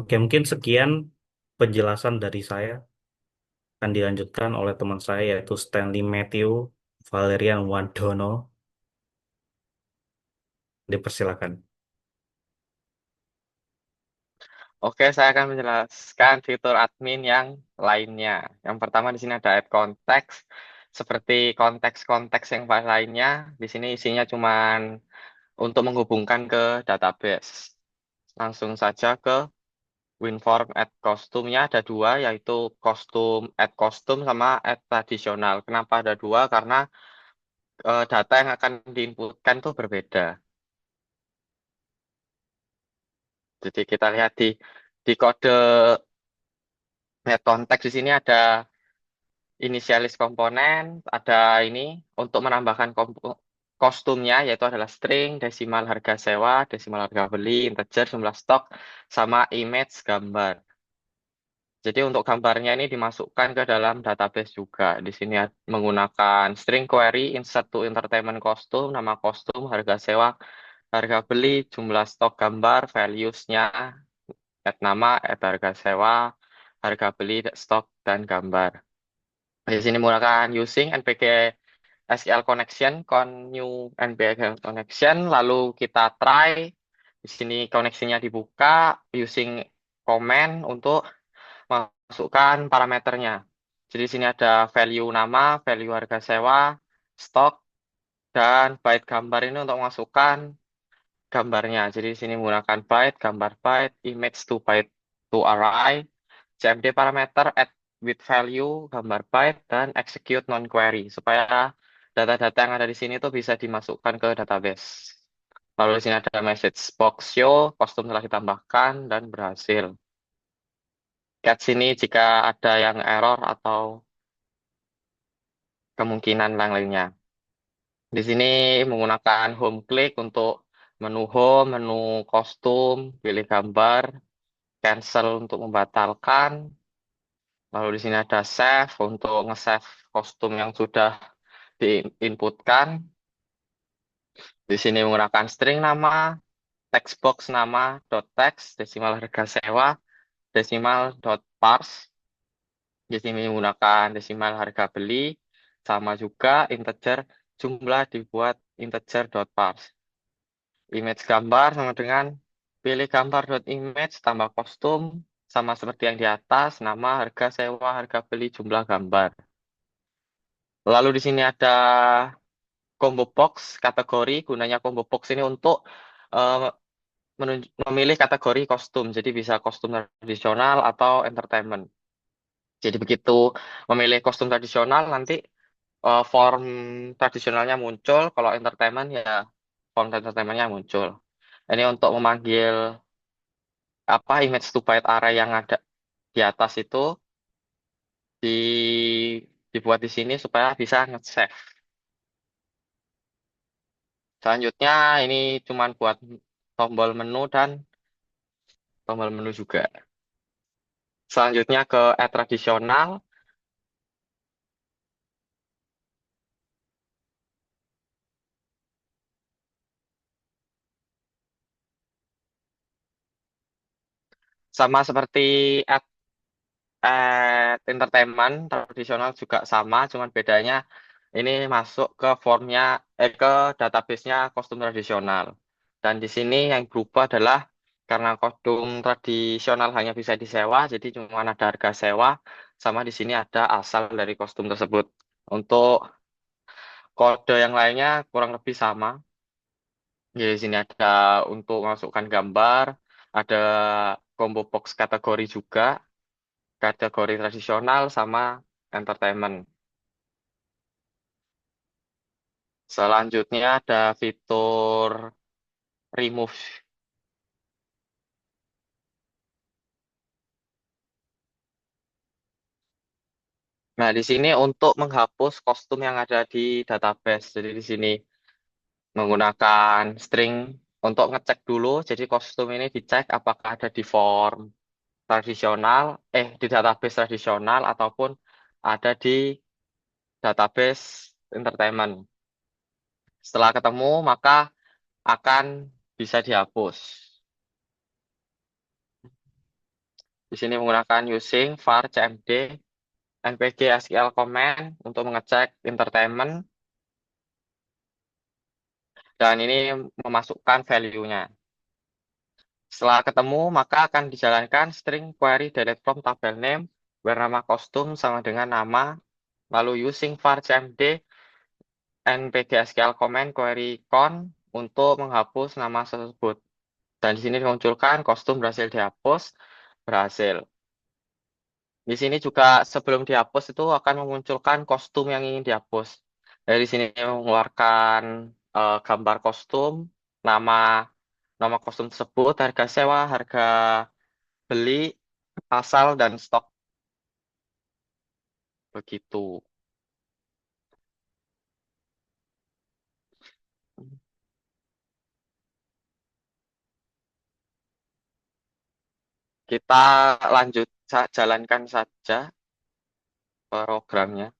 Oke, mungkin sekian penjelasan dari saya. Akan dilanjutkan oleh teman saya yaitu Stanley Matthew Valerian Wandono. Dipersilakan. Oke, saya akan menjelaskan fitur admin yang lainnya. Yang pertama di sini ada add context. Seperti konteks-konteks yang lainnya, di sini isinya cuman untuk menghubungkan ke database. Langsung saja ke WinForm add kostumnya ada dua, yaitu kostum add kostum sama add tradisional. Kenapa ada dua? Karena data yang akan diinputkan tuh berbeda. Jadi kita lihat di kode add konteks di sini ada inisialis komponen, ada ini untuk menambahkan kostumnya, yaitu adalah string, desimal harga sewa, desimal harga beli, integer, jumlah stok, sama image gambar. Jadi untuk gambarnya ini dimasukkan ke dalam database juga. Di sini menggunakan string query, insert to entertainment kostum, nama kostum, harga sewa, harga beli, jumlah stok gambar, values-nya, add nama, add harga sewa, harga beli, stok, dan gambar. Di sini menggunakan using npk SQL connection, new npk connection, lalu kita try Di sini koneksinya dibuka using command untuk masukkan parameternya. Jadi di sini ada value nama, value harga sewa, stok, dan byte gambar ini untuk masukkan gambarnya. Jadi di sini menggunakan byte, gambar byte, image to byte to array, CMD parameter, add with value, gambar byte, dan execute non-query. Supaya data-data yang ada di sini tuh bisa dimasukkan ke database. Lalu di sini ada message box show, kostum telah ditambahkan dan berhasil. Lihat sini jika ada yang error atau kemungkinan yang lainnya. Di sini menggunakan home click untuk menu home, menu kostum, pilih gambar, cancel untuk membatalkan. Lalu di sini ada save untuk nge-save kostum yang sudah diinputkan. Di sini menggunakan string nama, text box nama, dot text, desimal harga sewa, desimal dot parse. Di sini menggunakan desimal harga beli, sama juga integer jumlah dibuat integer dot parse. Image gambar sama dengan pilih gambar dot image tambah kostum sama seperti yang di atas, nama, harga sewa, harga beli, jumlah gambar. Lalu di sini ada combo box kategori. Gunanya combo box ini untuk eh, memilih kategori kostum. Jadi bisa kostum tradisional atau entertainment. Jadi begitu memilih kostum tradisional nanti form tradisionalnya muncul. Kalau entertainment ya form entertainmentnya muncul. Ini untuk memanggil apa image to byte array yang ada di atas itu dibuat di sini supaya bisa nge-save. Selanjutnya ini cuman buat tombol menu dan tombol menu juga. Selanjutnya ke add tradisional. Sama seperti add, add entertainment, tradisional juga sama, cuman bedanya ini masuk ke formnya, ke database-nya kostum tradisional. Dan di sini yang berubah adalah karena kostum tradisional hanya bisa disewa, jadi cuma ada harga sewa, sama di sini ada asal dari kostum tersebut. Untuk kode yang lainnya kurang lebih sama. Jadi di sini ada untuk masukkan gambar, ada combo box kategori juga, kategori tradisional sama entertainment. Selanjutnya ada fitur remove. Nah, di sini untuk menghapus kostum yang ada di database. Jadi di sini menggunakan string untuk ngecek dulu. Jadi kostum ini dicek apakah ada di form tradisional, di database tradisional ataupun ada di database entertainment. Setelah ketemu, maka akan bisa dihapus. Di sini menggunakan using var cmd npg sql command untuk mengecek entertainment dan ini memasukkan value-nya. Setelah ketemu, maka akan dijalankan string query delete from tabel name where nama kostum sama dengan nama, lalu using var cmd npg sql command query con untuk menghapus nama tersebut. Dan di sini dimunculkan kostum berhasil dihapus, berhasil. Di sini juga sebelum dihapus itu akan memunculkan kostum yang ingin dihapus. Dari sini mengeluarkan gambar kostum, nama nama kostum tersebut, harga sewa, harga beli, asal dan stok begitu. Kita lanjut jalankan saja programnya.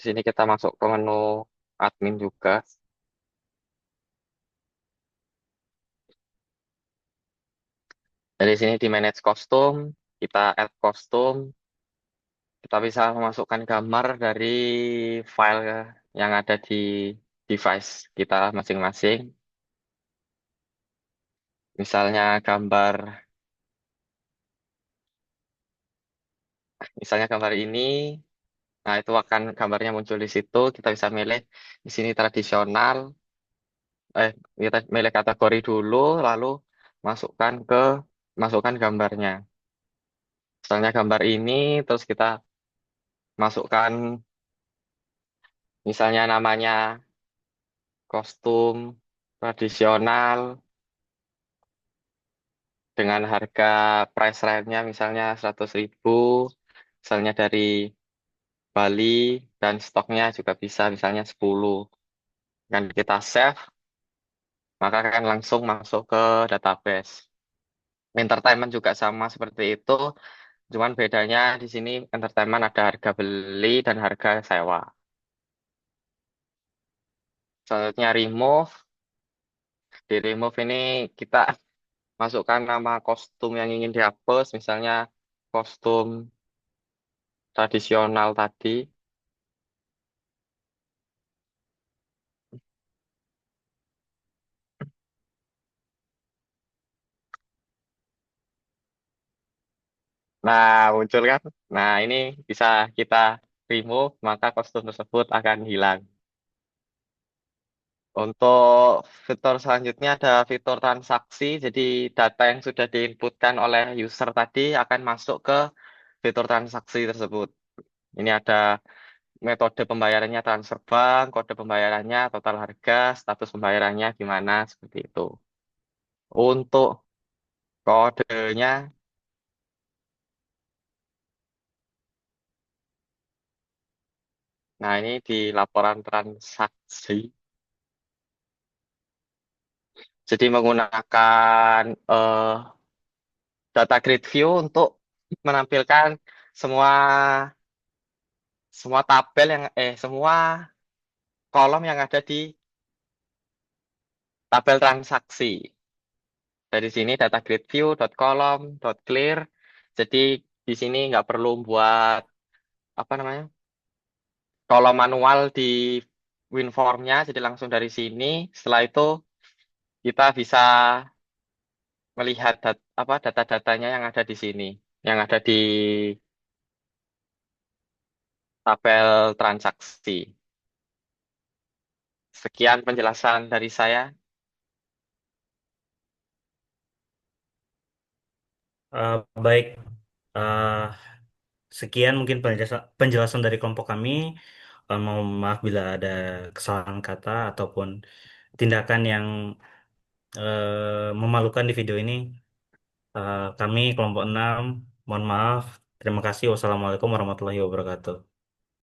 Di sini kita masuk ke menu admin juga. Dari sini di manage kostum, kita add kostum, kita bisa memasukkan gambar dari file yang ada di device kita masing-masing. Misalnya gambar ini, nah itu akan gambarnya muncul di situ. Kita bisa milih di sini tradisional, kita milih kategori dulu, lalu masukkan ke masukkan gambarnya. Misalnya gambar ini, terus kita masukkan misalnya namanya kostum tradisional dengan harga price range-nya misalnya 100.000, misalnya dari Bali dan stoknya juga bisa misalnya 10. Dan kita save, maka akan langsung masuk ke database. Entertainment juga sama seperti itu, cuman bedanya di sini entertainment ada harga beli dan harga sewa. Selanjutnya remove. Di remove ini kita masukkan nama kostum yang ingin dihapus, misalnya kostum tradisional tadi. Nah, muncul kan? Nah, ini bisa kita remove, maka kostum tersebut akan hilang. Untuk fitur selanjutnya ada fitur transaksi, jadi data yang sudah diinputkan oleh user tadi akan masuk ke fitur transaksi tersebut. Ini ada metode pembayarannya transfer bank, kode pembayarannya, total harga, status pembayarannya gimana, seperti itu. Untuk kodenya, nah ini di laporan transaksi. Jadi menggunakan data grid view untuk menampilkan semua semua tabel yang semua kolom yang ada di tabel transaksi. Dari sini data grid view dot column dot clear. Jadi di sini nggak perlu buat apa namanya kolom manual di WinForm-nya. Jadi langsung dari sini. Setelah itu kita bisa melihat data-datanya yang ada di sini, yang ada di tabel transaksi. Sekian penjelasan dari saya. Baik, eh, sekian mungkin penjelasan dari kelompok kami. Mohon maaf bila ada kesalahan kata ataupun tindakan yang memalukan di video ini. Kami kelompok 6, mohon maaf. Terima kasih. Wassalamualaikum warahmatullahi wabarakatuh.